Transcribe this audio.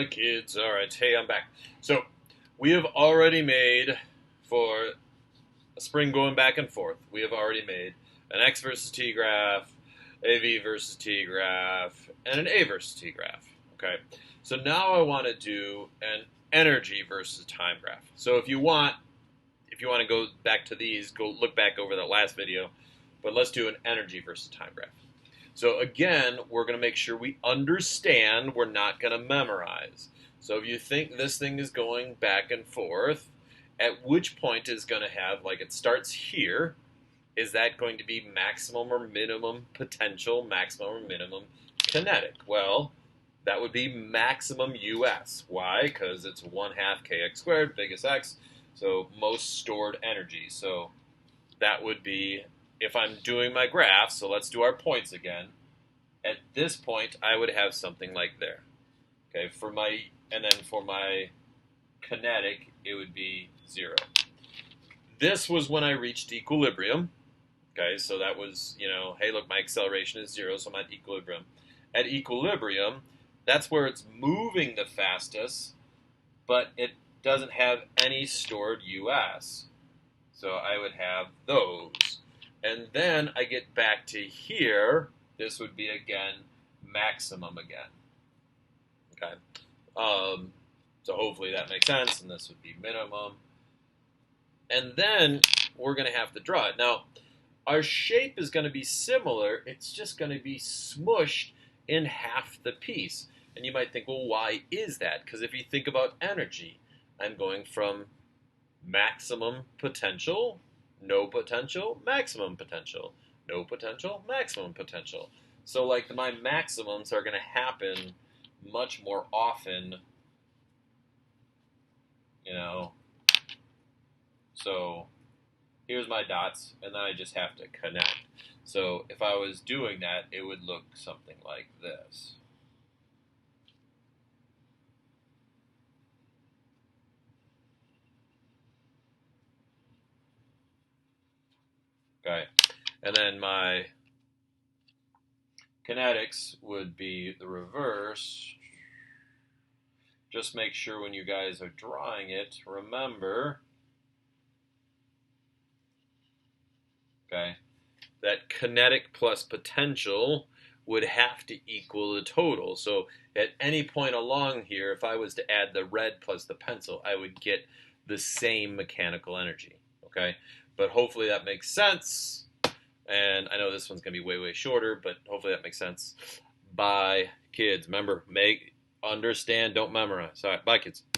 Kids. All right. Hey, I'm back. So, we have already made, for a spring going back and forth, we have already made an X versus T graph, a V versus T graph, and an A versus T graph. Okay. So now I want to do an energy versus time graph. So if you want to go back to these, go look back over the last video. But let's do an energy versus time graph. So again, we're going to make sure we understand. We're not going to memorize. So if you think this thing is going back and forth, at which point is going to have, like it starts here, is that going to be maximum or minimum potential, maximum or minimum kinetic? Well, that would be maximum US. Why? Because it's 1 half kx squared, biggest x, so most stored energy. So that would be, if I'm doing my graph, so let's do our points again. At this point, I would have something like there. Okay, and then for my kinetic, it would be 0. This was when I reached equilibrium. Okay, so that was, hey, look, my acceleration is 0, so I'm at equilibrium. At equilibrium, that's where it's moving the fastest, but it doesn't have any stored US. So I would have those. And then I get back to here. This would be, again, maximum again. Okay. So hopefully that makes sense, and this would be minimum. And then we're going to have to draw it. Now, our shape is going to be similar. It's just going to be smushed in half the piece. And you might think, well, why is that? Because if you think about energy, I'm going from maximum potential, no potential, maximum potential, no potential, maximum potential. So like my maximums are going to happen much more often, So here's my dots, and then I just have to connect. So if I was doing that, it would look something like this. Okay, and then my kinetics would be the reverse. Just make sure when you guys are drawing it, remember, okay, that kinetic plus potential would have to equal the total. So at any point along here, if I was to add the red plus the pencil, I would get the same mechanical energy. Okay, but hopefully that makes sense. And I know this one's going to be way, way shorter, but hopefully that makes sense. Bye, kids. Remember, understand, don't memorize. All right, bye, kids.